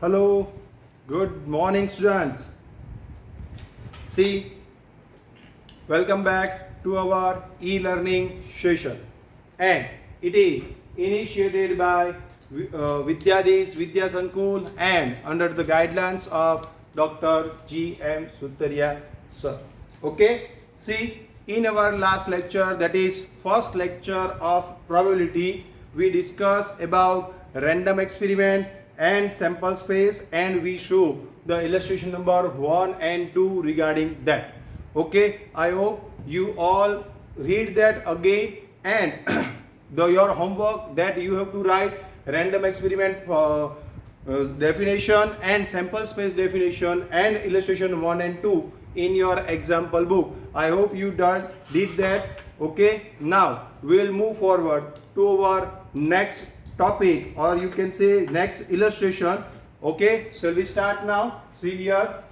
Hello, good morning, students. See, welcome back to our e-learning session, and it is initiated by Vidyadesh Vidya Sankul and under the guidelines of Dr. G.M. Sutaria sir. Okay, see, in our last lecture, that is first lecture of probability, we discussed about random experiment and sample space, and we show the illustration number 1 and 2 regarding that. Okay, I hope you all read that again, and your homework that you have to write random experiment definition and sample space definition and illustration 1 and 2 in your example book. I hope you did that. Okay, now we will move forward to our next topic, or you can say next illustration. Okay, shall we start now? See here.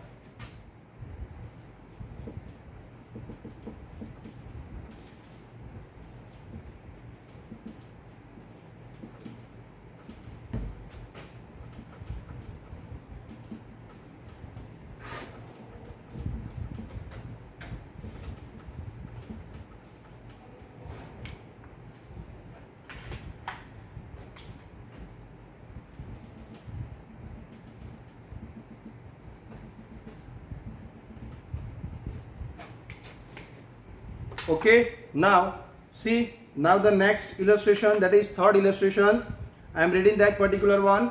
Okay, now see, now the next illustration, that is third illustration. I am reading that particular one.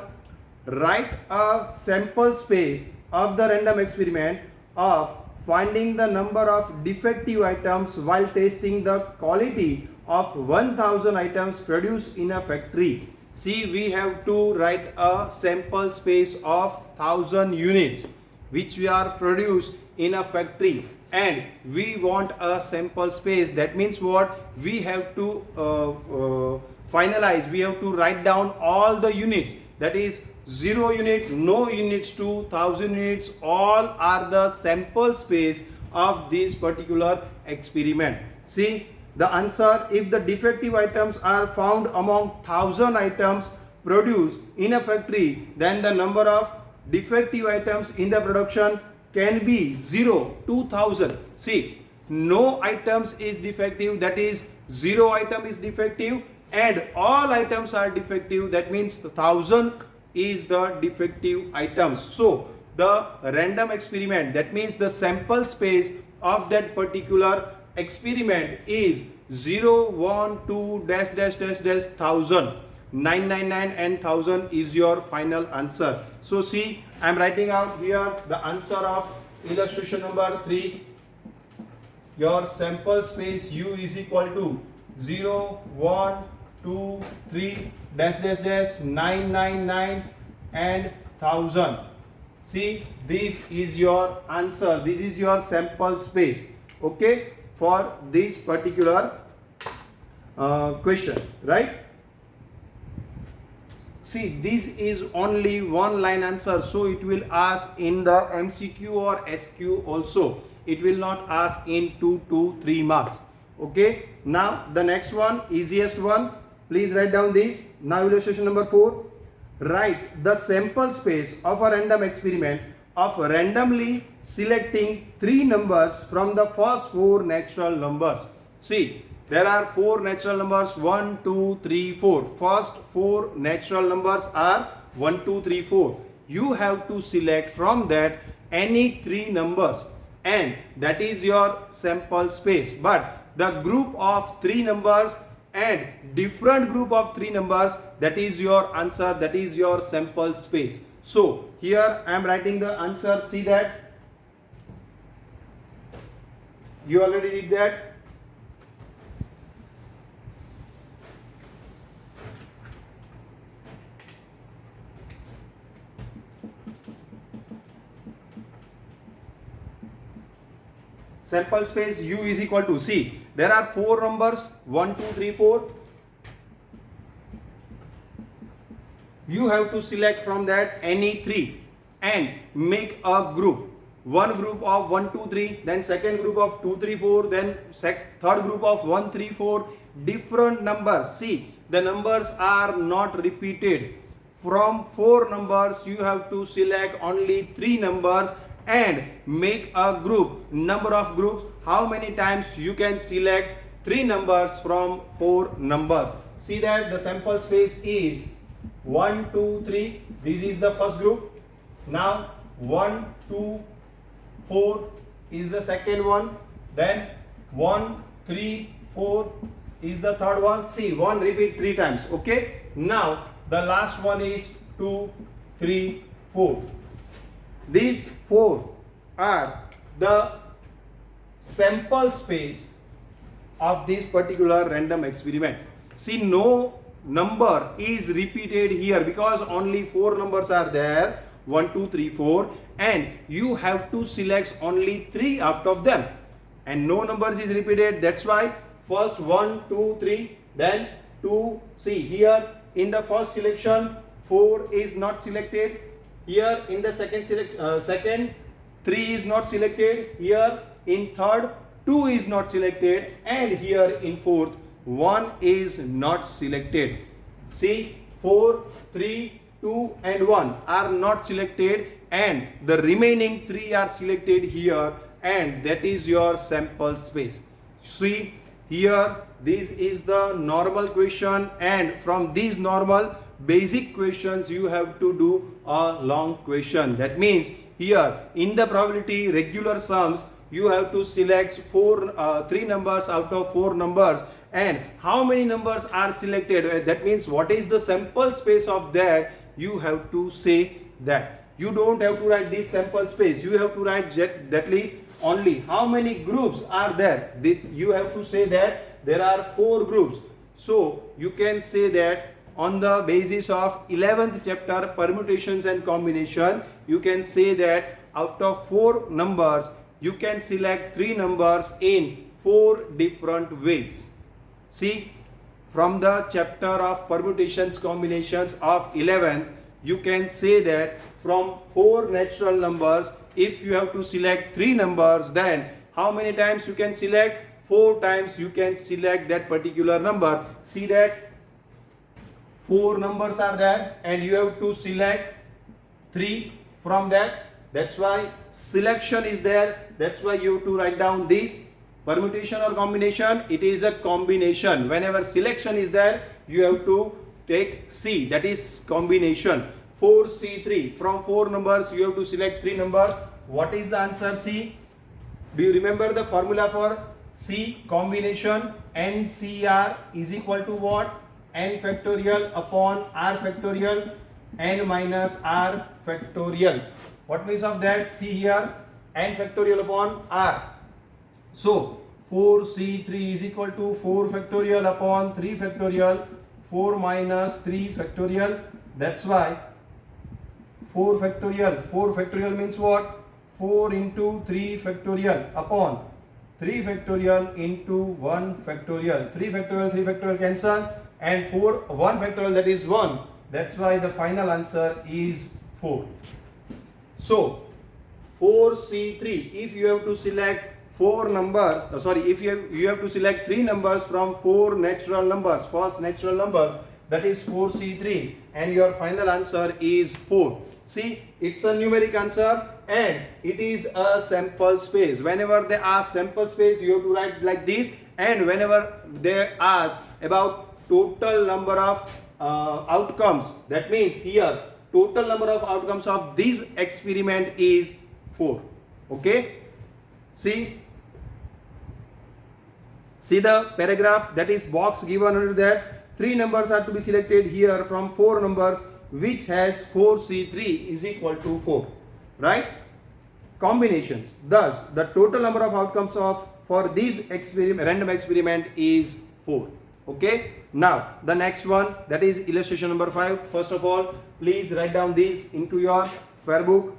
Write a sample space of the random experiment of finding the number of defective items while testing the quality of 1000 items produced in a factory. See, we have to write a sample space of 1000 units which we are produced in a factory, and we want a sample space. That means what? We have to finalize, we have to write down all the units, that is 0 unit, no units to 1000 units, all are the sample space of this particular experiment. See the answer: if the defective items are found among 1000 items produced in a factory, then the number of defective items in the production can be 0 to 1000. See, no items is defective, that is 0 item is defective, and all items are defective, that means 1000 is the defective items. So the random experiment, that means the sample space of that particular experiment is 0, 1, 2, dash, dash, dash, dash, 1000. 999 and 1000 is your final answer. So see, I am writing out here the answer of illustration number 3. Your sample space U is equal to 0, 1, 2, 3, dash, dash, dash, 999 and 1000. See, this is your answer. This is your sample space. Okay, for this particular question, right? See, this is only one line answer, so it will ask in the MCQ or SQ also. It will not ask in 2 to 3 marks. Okay, now the next one, easiest one. Please write down this. Now illustration number 4. Write the sample space of a random experiment of randomly selecting 3 numbers from the first 4 natural numbers. See, there are 4 natural numbers: 1, 2, 3, 4. First 4 natural numbers are 1, 2, 3, 4. You have to select from that any 3 numbers, and that is your sample space. But the group of 3 numbers and different group of 3 numbers, that is your answer, that is your sample space. So here I am writing the answer. See that? You already did that. Sample space U is equal to, see, there are 4 numbers: 1, 2, 3, 4. You have to select from that any 3 and make a group. One group of 1, 2, 3, then second group of 2, 3, 4, then third group of 1, 3, 4. Different numbers. See, the numbers are not repeated. from 4 numbers you have to select only 3 numbers and make a group. Number of groups, how many times you can select 3 numbers from 4 numbers. See that the sample space is 1, 2, 3. This is the first group. Now 1, 2, 4 is the second one. Then 1, 3, 4 is the third one. See, 1 repeat 3 times. Okay. Now the last one is 2, 3, 4. These 4 are the sample space of this particular random experiment. See, no number is repeated here because only 4 numbers are there, 1, 2, 3, 4, and you have to select only 3 out of them, and no numbers is repeated. That's why first 1, 2, 3, then 2. See here in the first selection 4 is not selected. Here in the second 3 is not selected. Here in third 2 is not selected, and here in fourth 1 is not selected. See, 4, 3, 2 and 1 are not selected, and the remaining 3 are selected here, and that is your sample space. See here, this is the normal question, and from these normal basic questions you have to do a long question. That means here in the probability regular sums you have to select 3 numbers out of 4 numbers, and how many numbers are selected, that means what is the sample space of that, you have to say that. You don't have to write this sample space, you have to write that least only how many groups are there. You have to say that there are 4 groups. So you can say that on the basis of 11th chapter permutations and combination, you can say that out of 4 numbers you can select 3 numbers in 4 different ways. See, from the chapter of permutations combinations of 11th, you can say that from 4 natural numbers, if you have to select 3 numbers, then how many times you can select? 4 times you can select that particular number. See that 4 numbers are there and you have to select 3 from that. That's why selection is there. That's why you have to write down this. Permutation or combination, it is a combination. Whenever selection is there, you have to take C, that is combination. 4C3, from 4 numbers you have to select 3 numbers. What is the answer? C. Do you remember the formula for C combination? NCR is equal to what? N factorial upon R factorial, N minus R factorial. What means of that? See here, N factorial upon R. So 4C3 is equal to 4 factorial upon 3 factorial, 4 minus 3 factorial. That's why 4 factorial means what? 4 into 3 factorial upon 3 factorial into 1 factorial. 3 factorial cancel, and 1 factorial, that is 1. That's why the final answer is 4. So 4C3, if you have to select 4 numbers, if you have to select 3 numbers from 4 natural numbers, first natural numbers, that is 4C3, and your final answer is 4. See, it's a numeric answer and it is a sample space. Whenever they ask sample space, you have to write like this, and whenever they ask about total number of outcomes, that means here total number of outcomes of this experiment is 4. Okay, see the paragraph, that is box given under that. 3 numbers are to be selected here from 4 numbers, which has 4C3 is equal to 4, right? Combinations. Thus, the total number of outcomes for this random experiment is 4. Okay. Now, the next one, that is illustration number 5. First of all, please write down this into your fair book.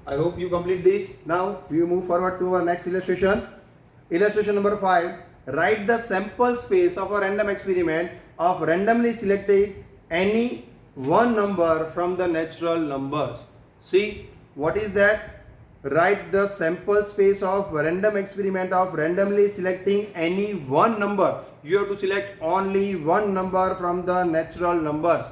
I hope you complete this. Now we move forward to our next illustration. Illustration number 5. Write the sample space of a random experiment of randomly selected any one number from the natural numbers. See, what is that? Write the sample space of random experiment of randomly selecting any one number. You have to select only one number from the natural numbers.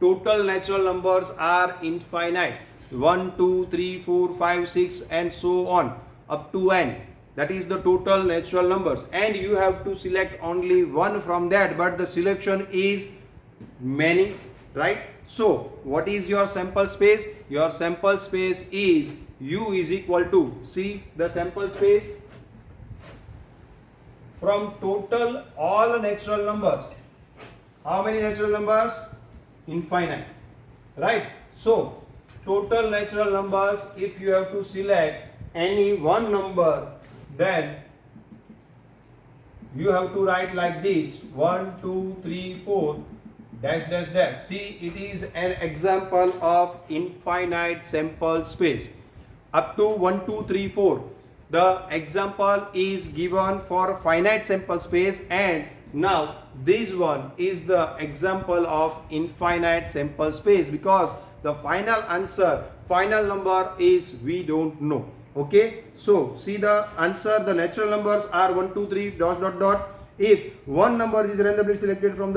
Total natural numbers are infinite. 1, 2, 3, 4, 5, 6 and so on up to n. That is the total natural numbers, and you have to select only one from that, but the selection is many, right? So what is your sample space? Your sample space is u is equal to, see the sample space from total all natural numbers. How many natural numbers? Infinite, right? So total natural numbers, if you have to select any one number, then you have to write like this: 1, 2, 3, 4 dash dash dash. See, it is an example of infinite sample space up to 1, 2, 3, 4. The example is given for finite sample space, and now this one is the example of infinite sample space, because the final answer, final number is we don't know. Okay, so see the answer, the natural numbers are 1, 2, 3 dot dot dot. If one number is randomly selected from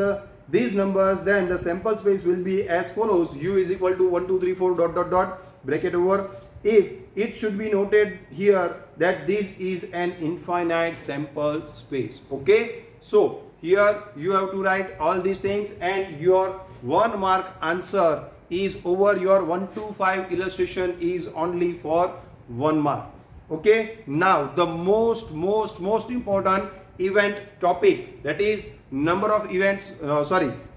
these numbers, then the sample space will be as follows: u is equal to 1, 2, 3, 4 dot dot dot bracket over. If it should be noted here that this is an infinite sample space. Okay, so here you have to write all these things, and your 1 mark answer is over your 1 to 5 illustration is only for 1 mark. Okay, now the most important event topic, that is number of events,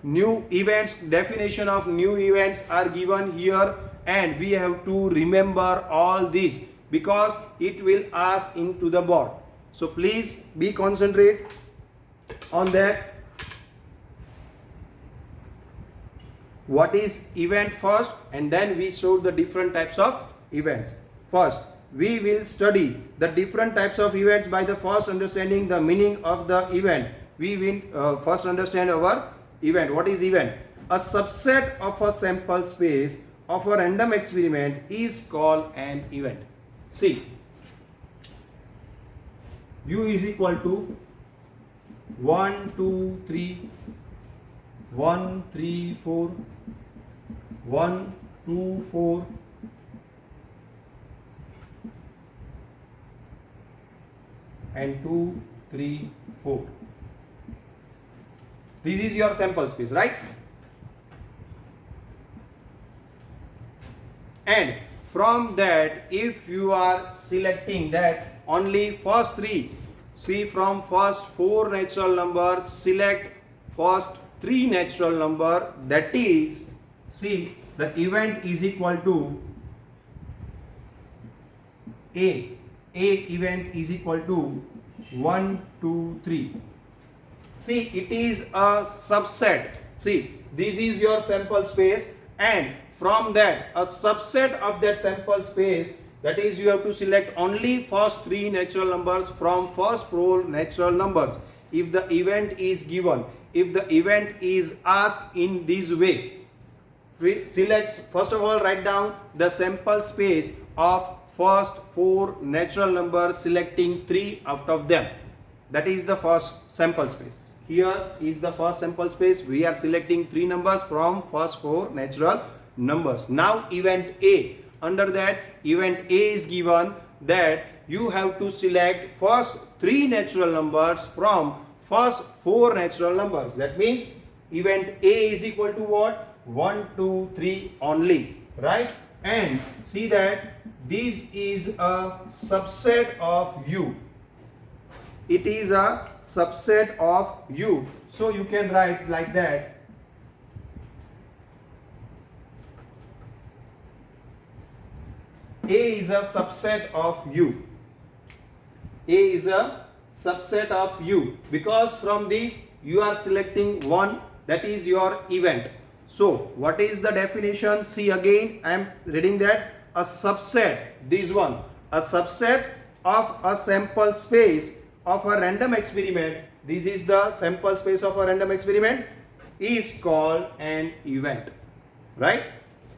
new events, definition of new events are given here, and we have to remember all this because it will ask into the board. So please be concentrate on that. What is event first, and then we show the different types of events. First, we will study the different types of events by the first understanding the meaning of the event. We will first understand our event. What is event? A subset of a sample space of a random experiment is called an event. See, u is equal to 1, 2, 3, 1, 3, 4, 1, 2, 4, and 2, 3, 4. This is your sample space, right? And from that, if you are selecting that only first 3, see, from first 4 natural numbers, select first 3 natural number, that is, see, the event is equal to A event is equal to 1, 2, 3. See, it is a subset. See, this is your sample space, and from that, a subset of that sample space, that is, you have to select only first 3 natural numbers from first 4 natural numbers. If the event is given, if the event is asked in this way, we select, first of all, write down the sample space of first 4 natural numbers, selecting 3 out of them. That is the first sample space. Here is the first sample space. We are selecting 3 numbers from first 4 natural numbers. Now event A. Under that, event A is given that you have to select first 3 natural numbers from first 4 natural numbers. That means event A is equal to what? 1, 2, 3 only, right? And see that this is a subset of U. It is a subset of U. So you can write like that. A is a subset of U. A is a subset of U, because from this you are selecting one, that is your event. So what is the definition? See, again I am reading that a subset, this one, a subset of a sample space of a random experiment, this is the sample space of a random experiment, is called an event, right?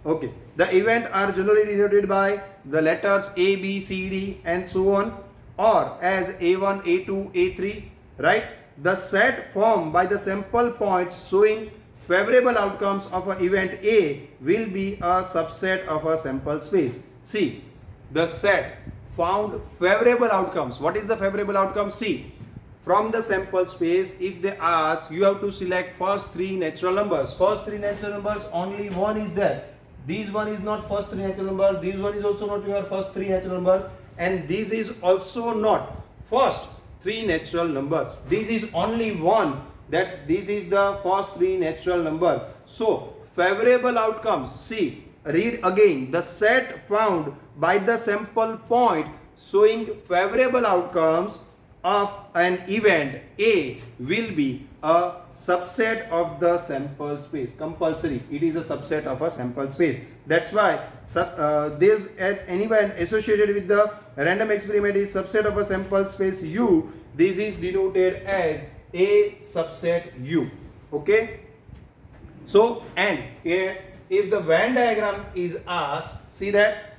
Okay, the event are generally denoted by the letters A, B, C, D and so on, or as A1, A2, A3, right? The set formed by the sample points showing favorable outcomes of an event A will be a subset of a sample space. See, the set found favorable outcomes. What is the favorable outcome? See, from the sample space, if they ask, you have to select first three natural numbers. First three natural numbers, only one is there. This one is not first three natural numbers. This one is also not your first three natural numbers. And this is also not first three natural numbers. This is only one, that this is the first three natural numbers. So, favorable outcomes. See, read again. The set found by the sample point showing favorable outcomes of an event A will be a subset of the sample space. Compulsory. It is a subset of a sample space. That's why this an event associated with the random experiment is subset of a sample space U. This is denoted as A subset U. Okay. So, and if the Venn diagram is asked, see that.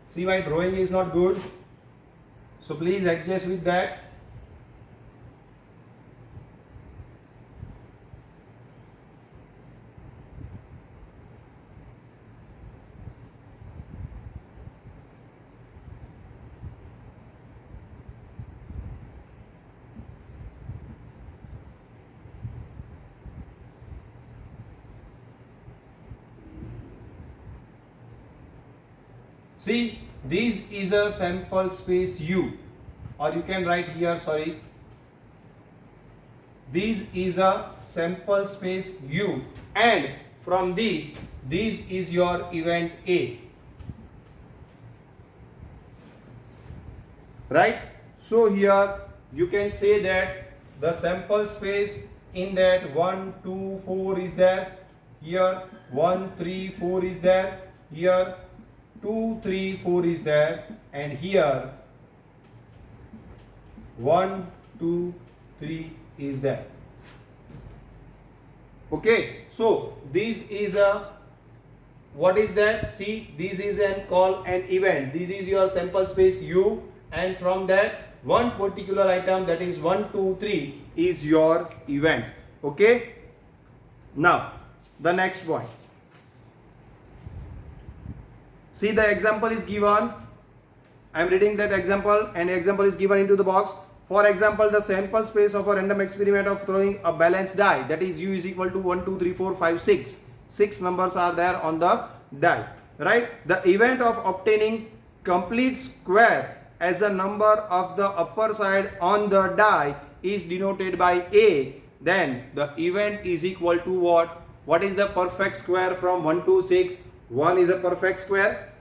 See, my drawing is not good, so please adjust with that. See, this is a sample space U, or you can write here, sorry. This is a sample space U, and from this is your event A. Right? So here you can say that the sample space in that 1, 2, 4 is there. Here 1, 3, 4 is there. Here 2, 3, 4 is there, and here 1, 2, 3 is there. Okay, so this is a, what is that? See, this is called an event. This is your sample space U, and from that one particular item, that is 1, 2, 3 is your event. Okay. Now the next point. See, the example is given. I am reading that example, and example is given into the box. For example, the sample space of a random experiment of throwing a balanced die, that is U is equal to 1, 2, 3, 4, 5, 6. 6 numbers are there on the die. Right? The event of obtaining complete square as a number of the upper side on the die is denoted by A. Then the event is equal to what? What is the perfect square from 1 to 6? 1 is a perfect square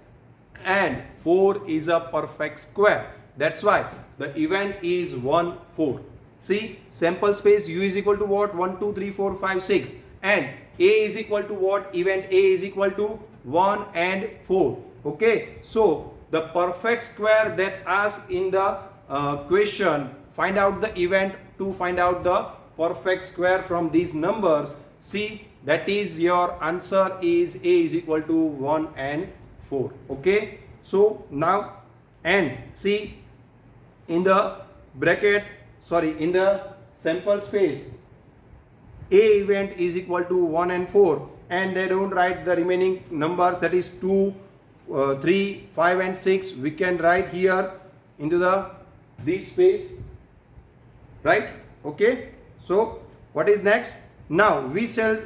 and 4 is a perfect square. That's why the event is 1, 4. See, sample space U is equal to what? 1, 2, 3, 4, 5, 6. And A is equal to what? Event A is equal to 1 and 4. Okay. So, the perfect square that asked in the question, find out the event to find out the perfect square from these numbers. See, that is your answer is A is equal to 1 and 4. Okay. So now, and see, in the bracket, sorry, in the sample space, A event is equal to 1 and 4, and they don't write the remaining numbers, that is 2, 3, 5 and 6. We can write here into this space, right? Okay. So what is next? Now we shall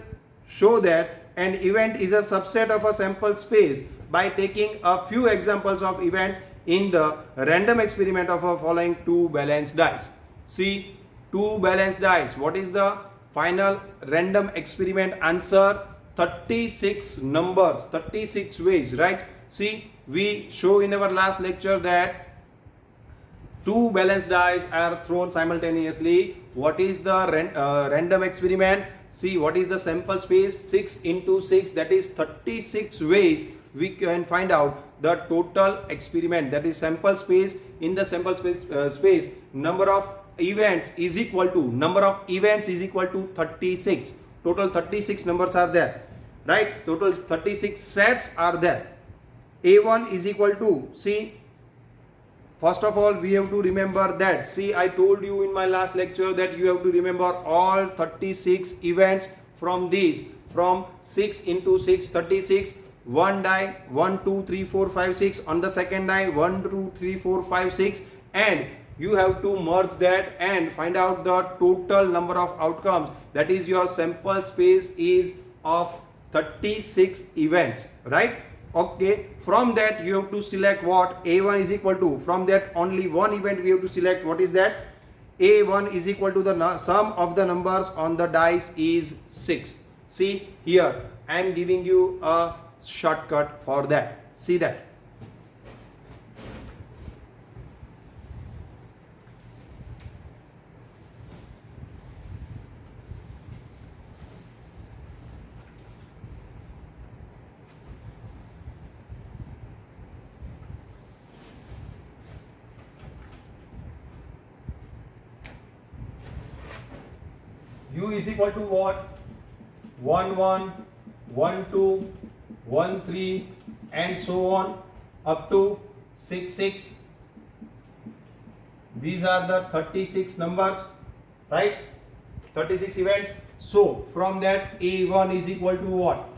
show that an event is a subset of a sample space by taking a few examples of events in the random experiment of a following 2 balanced dice. See, 2 balanced dice. What is the final random experiment answer? 36 numbers, 36 ways, right? See, we show in our last lecture that 2 balanced dice are thrown simultaneously. What is the random experiment? See, what is the sample space? 6 into 6, that is 36 ways we can find out the total experiment, that is sample space. In the sample space, number of events is equal to 36. Total 36 numbers are there, right? Total 36 sets are there. A1 is equal to, see, first of all we have to remember that, see, I told you in my last lecture that you have to remember all 36 events from these, from 6 into 6, 36. One die, 1 2 3 4 5 6. On the second die, 1 2 3 4 5 6, and you have to merge that and find out the total number of outcomes. That is, your sample space is of 36 events, right? Okay, from that you have to select what? A1 is equal to, from that only one event we have to select. What is that? A1 is equal to the sum of the numbers on the dice is 6. See here, I am giving you a shortcut for that. See that. U is equal to what? 1 1, 1 2, 1 3, and so on up to 6 6. These are the 36 numbers, right? 36 events. So from that, A1 is equal to what?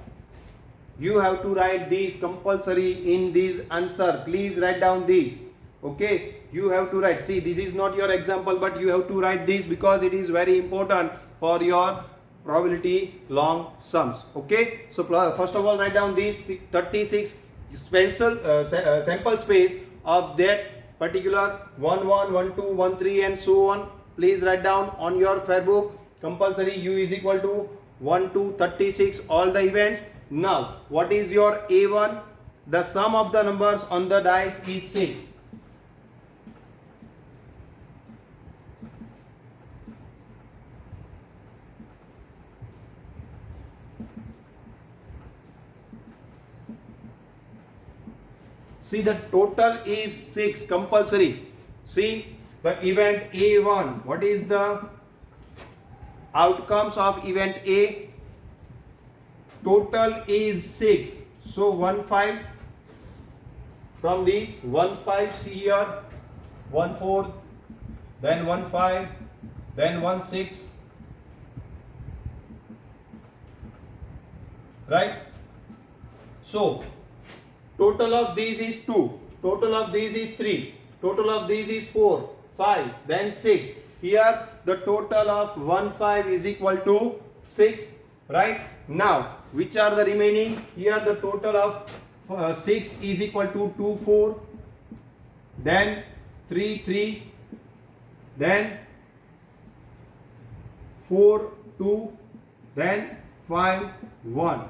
You have to write these compulsory in this answer. Please write down these. Okay, you have to write. See, this is not your example, but you have to write this because it is very important for your probability long sums. Okay, so first of all, write down these 36 sample space of that particular 1 1, 1 2, 1 3, and so on. Please write down on your fair book. Compulsory U is equal to 1 to 36, all the events. Now, what is your A1? The sum of the numbers on the dice is 6. See, the total is 6 compulsory. See, the event A1. What is the outcomes of event A? Total is 6. So 1 5. From these 1 5, see here, 1 4, then 1 5, then 1 6. Right? So total of these is 2, total of these is 3, total of these is 4, 5, then 6. Here the total of 1 5 is equal to 6, right? Now, which are the remaining? Here the total of 6 is equal to 2 4, then 3 3, then 4 2, then 5 1.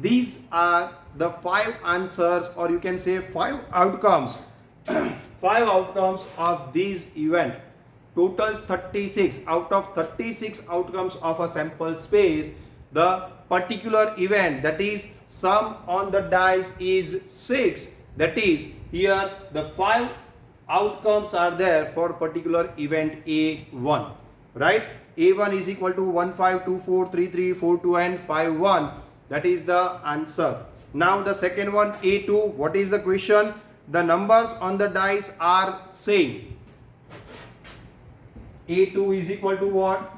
These are the 5 answers, or you can say 5 outcomes. 5 outcomes of this event. Total 36. Out of 36 outcomes of a sample space, the particular event, that is sum on the dice is 6. That is, here the 5 outcomes are there for particular event A1. Right? A1 is equal to 1 5, 2 4, 3 3, 4 2, and 5 1. That is the answer. Now the second one, A2. What is the question? The numbers on the dice are same. A2 is equal to what?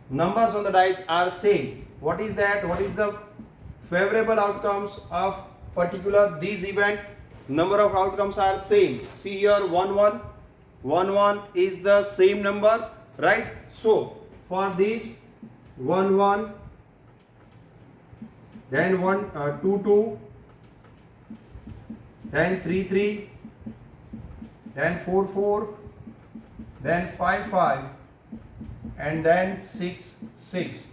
Numbers on the dice are same. What is that? What is the favorable outcomes of particular this event? Number of outcomes are same. See here, 1 1, 1 1 is the same numbers, right? So for this 1 1, then 2 2, then 3 3, then 4 4, then 5 5, and then 6 6.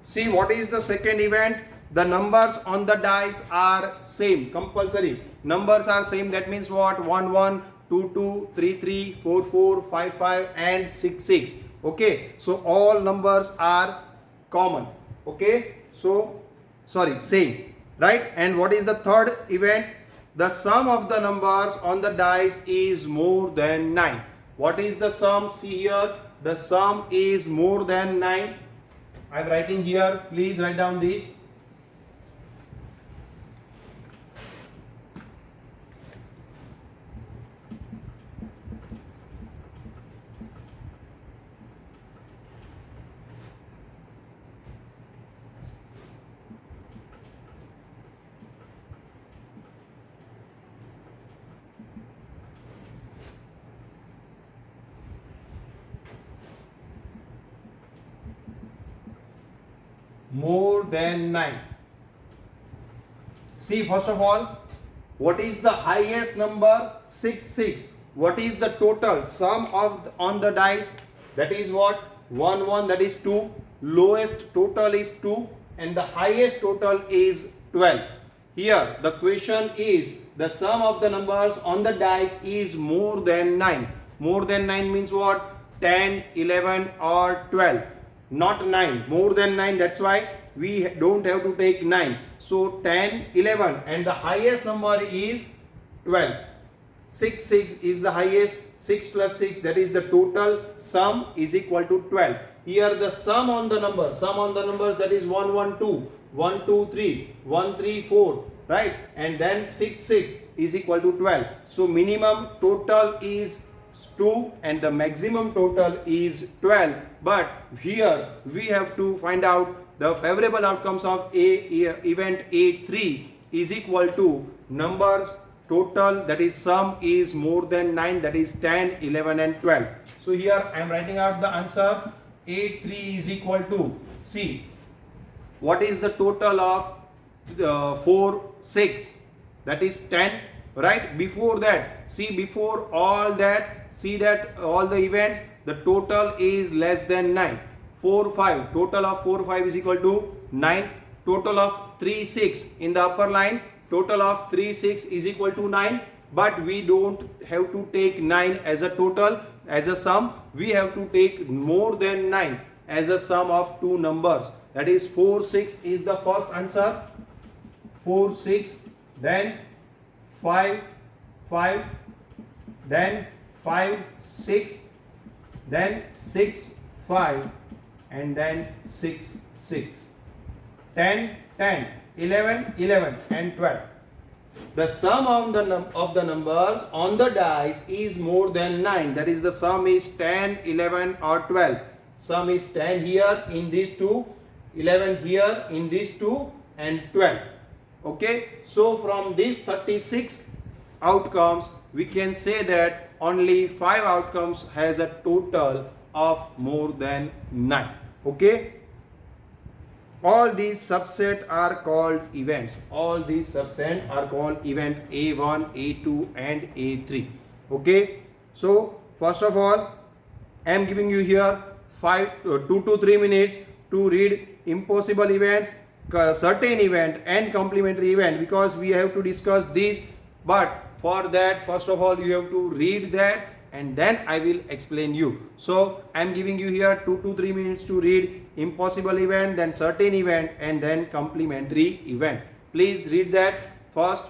See, what is the second event? The numbers on the dice are same, compulsory. numbers are same, that means what? 1 1, 2 2, 3 3, 4 4, 5 5 and 6 6. Okay, so all numbers are common. Okay, so sorry, same, right? And what is the third event? The sum of the numbers on the dice is more than 9. What is the sum? See here, the sum is more than 9. I am writing here, please write down this. More than 9. See, first of all, what is the highest number? 6 6. What is the total sum of on the dice? That is what? 1 1, that is 2. Lowest total is 2 and the highest total is 12. Here the question is, the sum of the numbers on the dice is more than 9. More than 9 means what? 10, 11 or 12. Not 9, more than 9, that's why we don't have to take 9. So 10, 11 and the highest number is 12. 6 6 is the highest. 6 plus 6, that is the total sum, is equal to 12. Here the sum on the numbers, that is 1 1 2, 1 2 3, 1 3 4, right? And then 6 6 is equal to 12. So minimum total is 2 and the maximum total is 12. But here we have to find out the favorable outcomes of event A3 is equal to numbers total, that is sum is more than 9, that is 10, 11 and 12. So here I am writing out the answer. A3 is equal to, see, what is the total of 4 6, that is 10, right? Before that, see, before all that, see that all the events, the total is less than 9. 4 5, total of 4 5 is equal to 9. Total of 3 6 in the upper line, total of 3 6 is equal to 9. But we don't have to take 9 as a total, as a sum. We have to take more than 9 as a sum of two numbers. That is 4 6 is the first answer. 4 6, then 5 5, then 5 6, then 6 5 and then 6 6. 10 10, 11 11 and 12. The sum of the numbers on the dice is more than 9. That is, the sum is 10, 11 or 12. Sum is 10 here in these two, 11 here in these two and 12. Okay, so from these 36 outcomes we can say that only 5 outcomes has a total of more than 9. Okay, all these subset are called events. All these subset are called event A1, A2 and A3. Okay, so first of all I am giving you here 2 to 3 minutes to read impossible events, certain event and complementary event, because we have to discuss this. But for that, first of all you have to read that and then I will explain you. So I am giving you here 2 to 3 minutes to read impossible event, then certain event and then complementary event. Please read that first.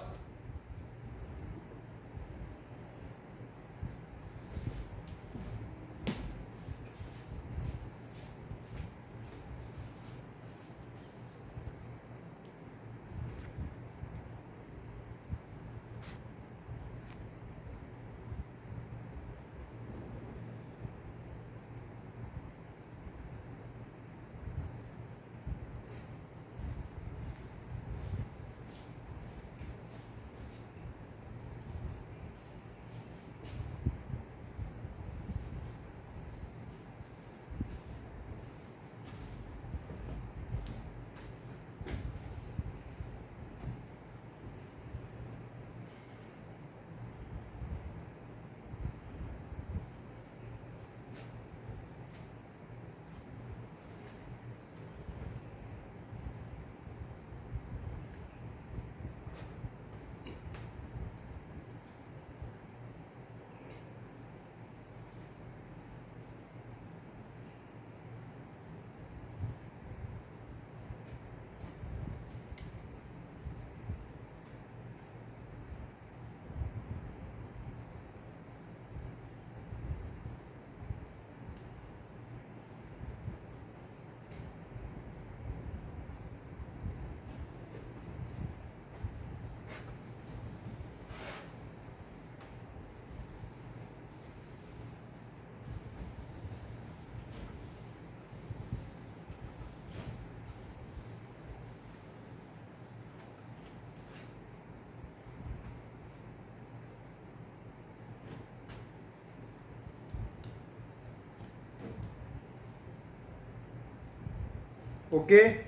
Okay,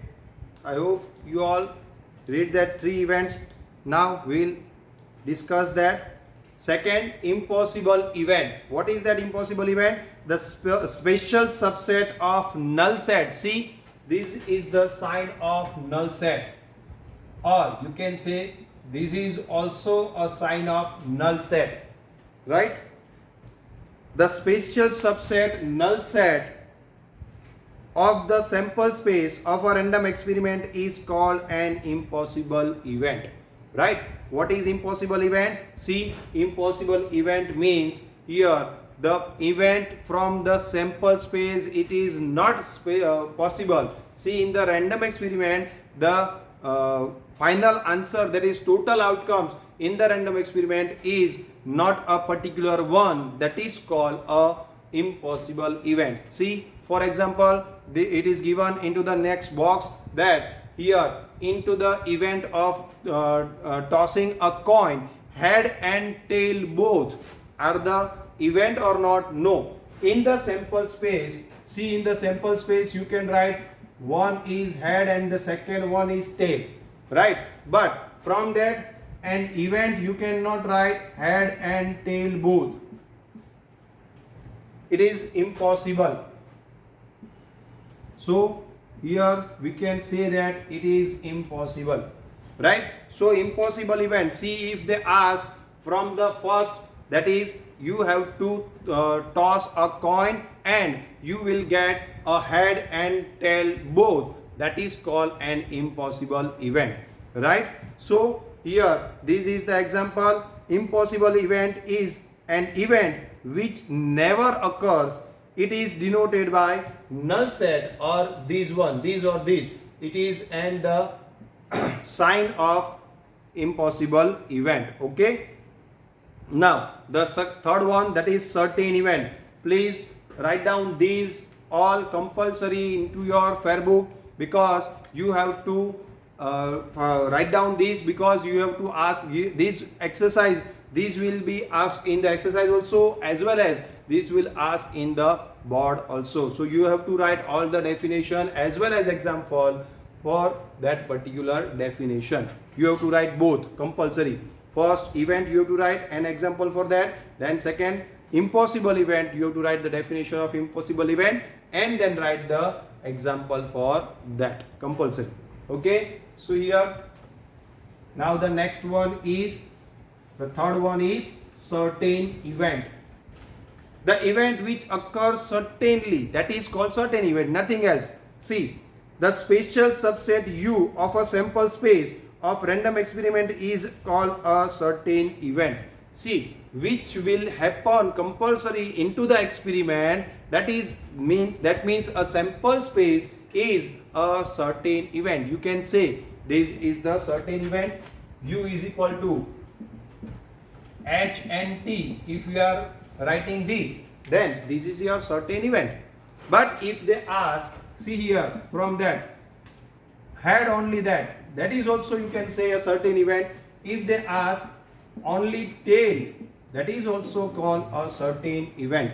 I hope you all read that 3 events. Now we'll discuss that. Second, impossible event. What is that impossible event? The special subset of null set. See, this is the sign of null set, or you can say this is also a sign of null set, right? The special subset null set of the sample space of a random experiment is called an impossible event, right? What is impossible event? See, impossible event means here the event from the sample space, it is not possible. See, in the random experiment, the final answer, that is total outcomes in the random experiment, is not a particular one. That is called a impossible event. See, for example, it is given into the next box that here into the event of tossing a coin, head and tail both are the event or not? No. In the sample space, see, in the sample space you can write one is head and the second one is tail, right? But from that an event you cannot write head and tail both. It is impossible. So here we can say that it is impossible, right? So impossible event. See, if they ask from the first, that is you have to toss a coin and you will get a head and tail both. That is called an impossible event, right? So here this is the example. Impossible event is an event which never occurs. It is denoted by null set or this one, this or this. It is and the sign of impossible event. Okay. Now the third one, that is certain event. Please write down these all compulsory into your fair book, because you have to write down these, because you have to ask this exercise. These will be asked in the exercise also, as well as this will ask in the board also. So you have to write all the definition as well as example for that particular definition. You have to write both compulsory. First event you have to write an example for that. Then second impossible event, you have to write the definition of impossible event and then write the example for that compulsory. Okay. So here now the next one is, the third one is certain event. The event which occurs certainly, that is called certain event, nothing else. See, the special subset U of a sample space of random experiment is called a certain event. See, which will happen compulsory into the experiment, that means a sample space is a certain event. You can say this is the certain event. U is equal to H and T. If you are writing this, then this is your certain event. But if they ask, see here, from that had only that is also you can say a certain event. If they ask only tail, that is also called a certain event,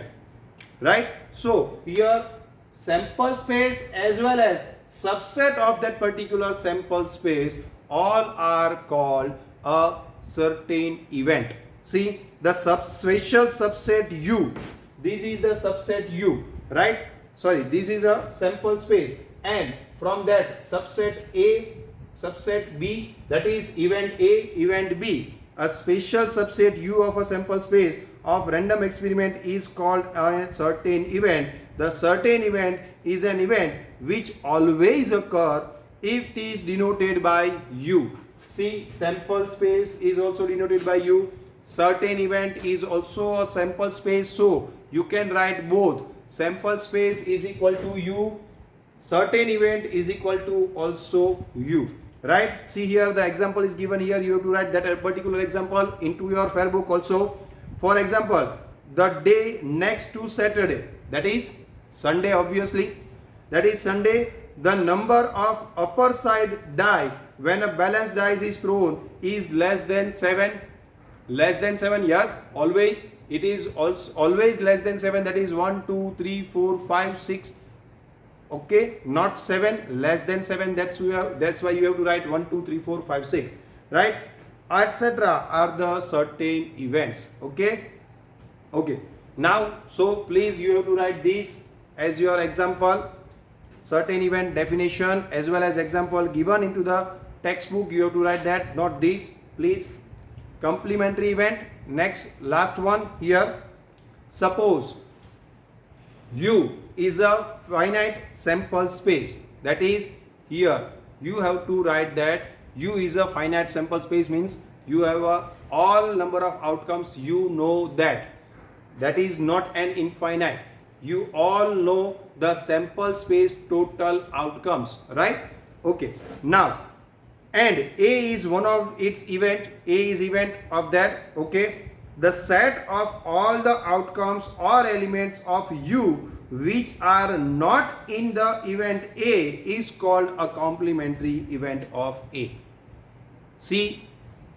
right? So here sample space as well as subset of that particular sample space all are called a certain event. See, the special subset U, this is the subset U, right? Sorry, this is a sample space, and from that subset A, subset B, that is event A, event B. A special subset U of a sample space of random experiment is called a certain event. The certain event is an event which always occur if it is denoted by U. See, sample space is also denoted by U. Certain event is also a sample space, so you can write both. Sample space is equal to U, certain event is equal to also U, right? See here the example is given here. You have to write that particular example into your fair book also. For example, the day next to Saturday, that is Sunday, obviously, that is Sunday, the number of upper side die when a balanced dice is thrown is less than 7. Less than 7, yes, always. It is also always less than 7, that is 1, 2, 3, 4, 5, 6. okay, not 7, less than 7. That's why you have to write 1 2 3 4 5 6, right, etc. are the certain events. Okay, now so please you have to write this as your example. Certain event definition as well as example given into the textbook, you have to write that, not this, please. Complementary event. Next, last one here. Suppose U is a finite sample space. That is, here you have to write that U is a finite sample space, means you have a all number of outcomes, you know that is not an infinite. You all know the sample space total outcomes, right? Okay, now, and A is one of its event, A is event of that, okay. The set of all the outcomes or elements of U which are not in the event A is called a complementary event of A. See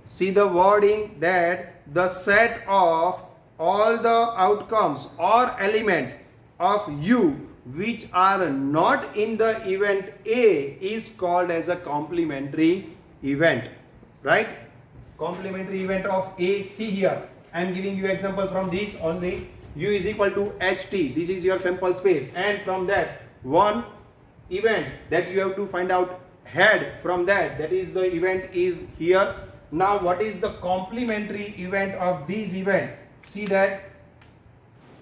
the wording, that the set of all the outcomes or elements of U which are not in the event A is called as a complementary event, right? Complementary event of A. See here, I am giving you example from this only. U is equal to HT, this is your sample space, and from that one event that you have to find out head from that is the event is here. Now what is the complementary event of this event? See that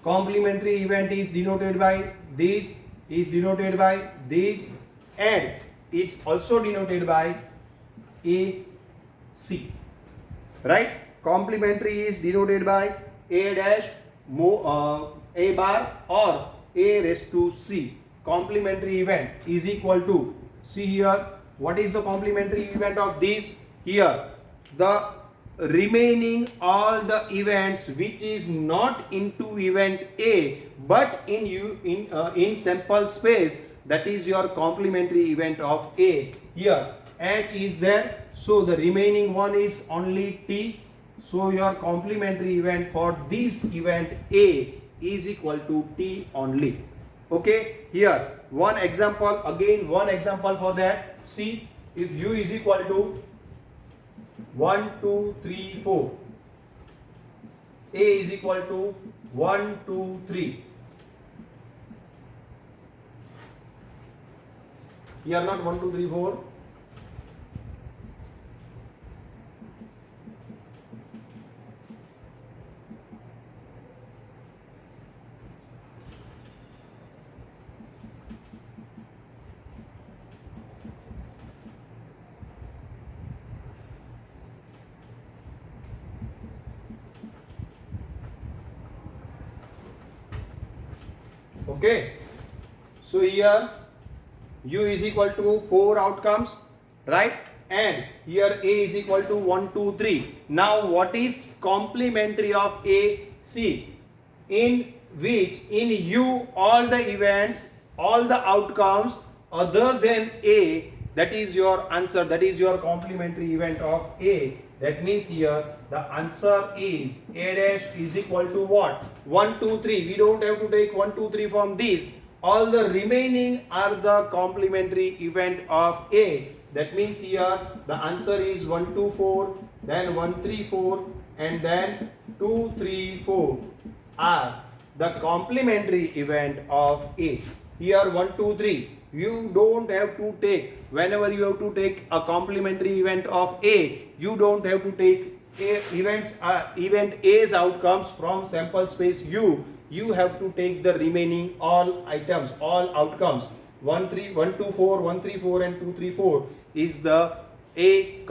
complementary event is denoted by this, is denoted by this, and it's also denoted by AC, right? Complementary is denoted by A dash, A bar, or A raised to C. Complementary event is equal to, see here, what is the complementary event of this? Here, the remaining all the events which is not into event A but in sample space, that is your complementary event of A. Here H is there, so the remaining one is only T. So your complementary event for this event A is equal to T only. Okay, here one example, again one example for that. See, if U is equal to 1 2 3 4, A is equal to 1 2 3. Here not 1 2 3 4. Okay, so here U is equal to 4 outcomes, right? And here A is equal to 1 2 3. Now what is complementary of A? See, in which in U all the events, all the outcomes other than A, that is your answer, that is your complementary event of A. That means here the answer is A dash is equal to what? 1 2 3. We don't have to take 1 2 3 from these. All the remaining are the complementary event of A. That means here the answer is 1 2 4, then 1 3 4, and then 2 3 4 are the complementary event of A. Here 1 2 3. You don't have to take, whenever you have to take a complementary event of A, you don't have to take event A's outcomes from sample space U. You have to take the remaining all items, all outcomes. 1 3 1 2 4, 1 3 4, and 2 3 4 is the A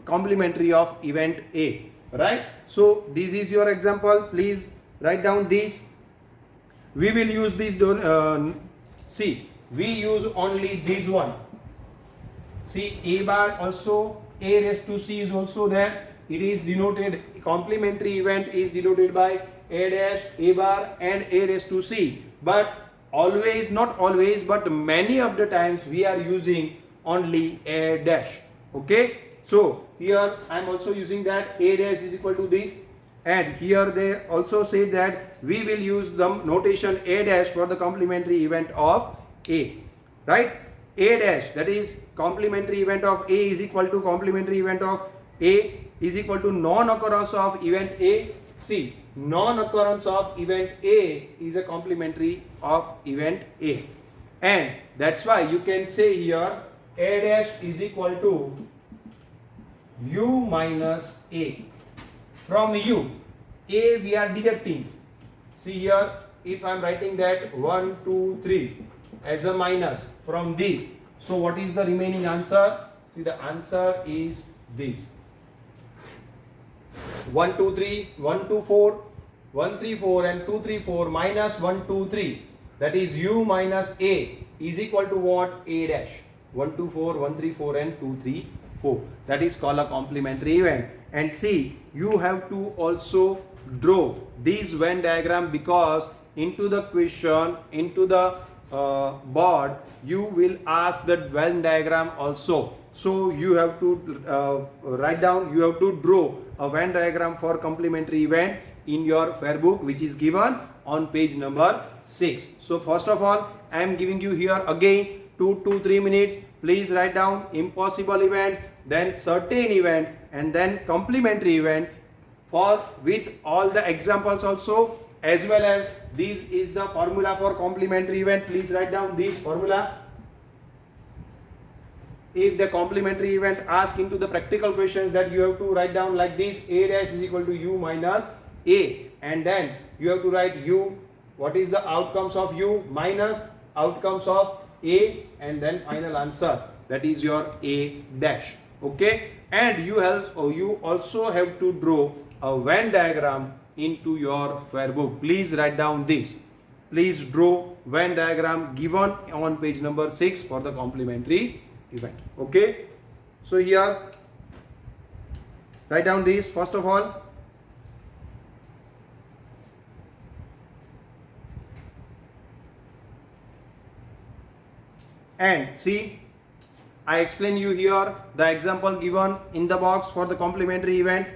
complementary of event A, right? So this is your example. Please write down this. We will use this. See, we use only this one. See, A bar also, A raised to C is also there. It is denoted, complementary event is denoted by A dash, A bar, and A raised to C. But always, not always, but many of the times we are using only A dash. Okay, so here I am also using that A dash is equal to this. And here they also say that we will use the notation A dash for the complementary event of A, right? A dash, that is complementary event of A, is equal to complementary event of A is equal to non-occurrence of event A. See, non-occurrence of event A is a complementary of event A, and that's why you can say here A dash is equal to U minus A. From U, A we are deducting. See here, if I am writing that 1, 2, 3 as a minus from this, so what is the remaining answer? See, the answer is this: 1, 2, 3, 1, 2, 4, 1, 3, 4 and 2, 3, 4 minus 1, 2, 3. That is U minus A is equal to what? A dash. 1, 2, 4, 1, 3, 4 and 2, 3, 4. That is called a complementary event. And see, you have to also draw this Venn diagram, because into the question, into the board, you will ask the Venn diagram also. So you have to write down, you have to draw a Venn diagram for complementary event in your fair book, which is given on page number 6. So first of all, I am giving you here again 2 to 3 minutes. Please write down impossible events, then certain event, and then complementary event, for with all the examples also, as well as this is the formula for complementary event. Please write down this formula. If the complementary event asks into the practical questions, that you have to write down like this: A dash is equal to U minus A, and then you have to write U, what is the outcomes of U minus outcomes of A, and then final answer, that is your A dash. Okay, and you also have to draw a Venn diagram into your fair book. Please write down this. Please draw Venn diagram given on page number 6 for the complementary event. Okay, so here write down this first of all. And see, I explain you here the example given in the box for the complementary event.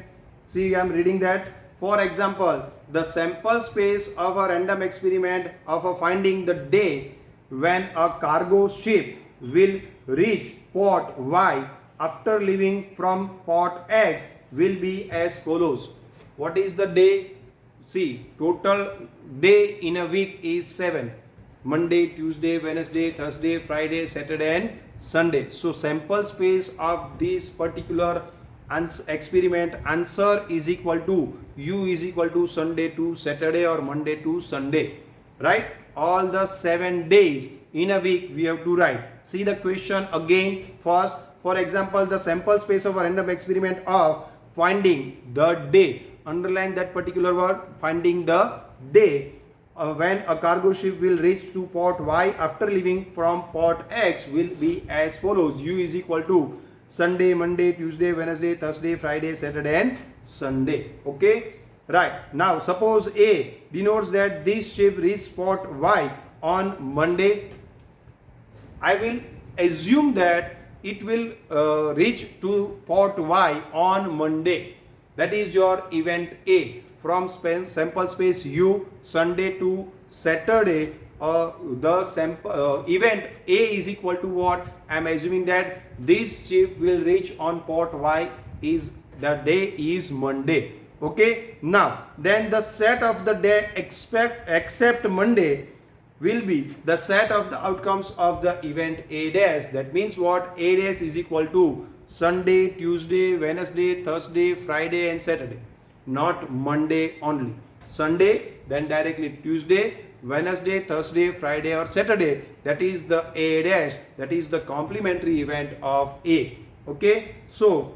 See, I am reading that. For example, the sample space of a random experiment of a finding the day when a cargo ship will reach port Y after leaving from port X will be as follows. What is the day? See, total day in a week is 7. Monday, Tuesday, Wednesday, Thursday, Friday, Saturday and Sunday. So sample space of this particular experiment answer is equal to U is equal to Sunday to Saturday or Monday to Sunday, right? All the 7 days in a week we have to write. See the question again first. For example, the sample space of a random experiment of finding the day. Underline that particular word, finding the day. When a cargo ship will reach to port Y after leaving from port X will be as follows. U is equal to Sunday, Monday, Tuesday, Wednesday, Thursday, Friday, Saturday and Sunday. Okay, right. Now suppose A denotes that this ship reached port Y on Monday. I will assume that it will reach to port Y on Monday. That is your event A. From sample space U, Sunday to Saturday, the sample event A is equal to what? I am assuming that this ship will reach on port Y is the day is Monday. Okay, now then the set of the day except Monday will be the set of the outcomes of the event A dash. That means what? A dash is equal to Sunday, Tuesday, Wednesday, Thursday, Friday and Saturday. Not Monday only. Sunday, then directly Tuesday, Wednesday, Thursday, Friday or Saturday. That is the A dash. That is the complementary event of A. Okay. So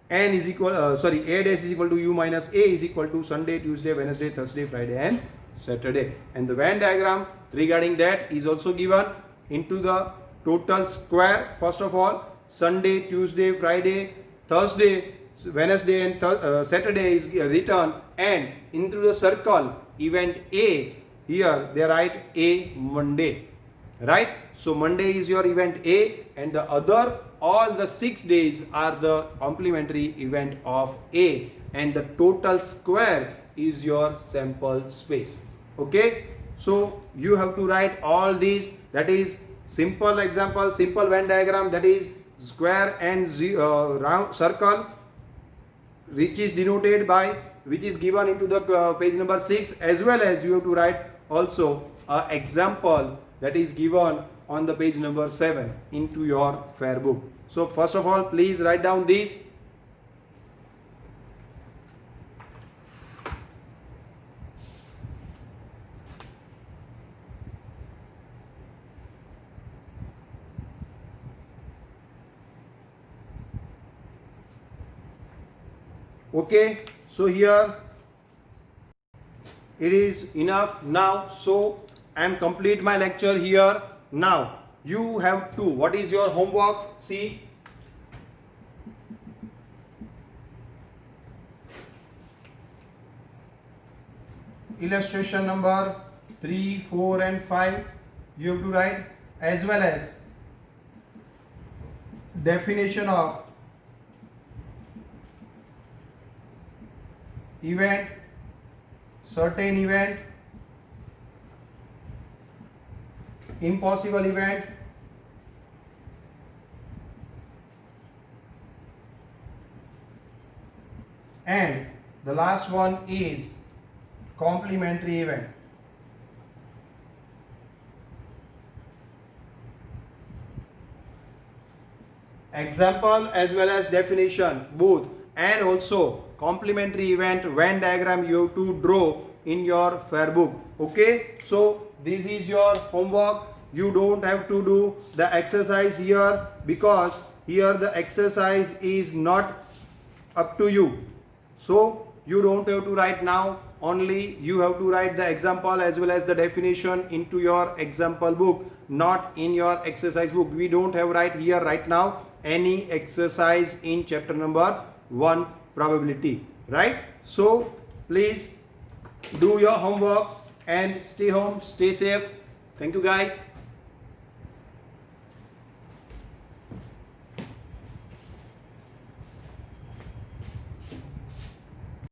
N is equal, A dash is equal to U minus A is equal to Sunday, Tuesday, Wednesday, Thursday, Friday and Saturday. And the Venn diagram regarding that is also given into the total square. First of all, Sunday, Tuesday, Friday, Thursday, Wednesday and Saturday is written, and into the circle event A, here they write A Monday, right? So Monday is your event A, and the other all the 6 days are the complementary event of A. and the total square is your sample space. Okay, so you have to write all these, that is simple example, simple Venn diagram, that is square and round circle, which is denoted by, which is given into the page number 6, as well as you have to write also a example that is given on the page number 7 into your fair book. So first of all, please write down this. Okay, so here it is enough now. So I am complete my lecture here. Now you have to, what is your homework? See, illustration number 3, 4 and 5 you have to write, as well as definition of event, certain event, impossible event, and the last one is complementary event. Example as well as definition both, and also complementary event Venn diagram you have to draw in your fair book. Okay, so this is your homework. You don't have to do the exercise here, because here the exercise is not up to you. So you don't have to write now, only you have to write the example as well as the definition into your example book, not in your exercise book. We don't have right here right now any exercise in chapter number 1 probability, right? So please do your homework and stay home, stay safe. Thank you guys.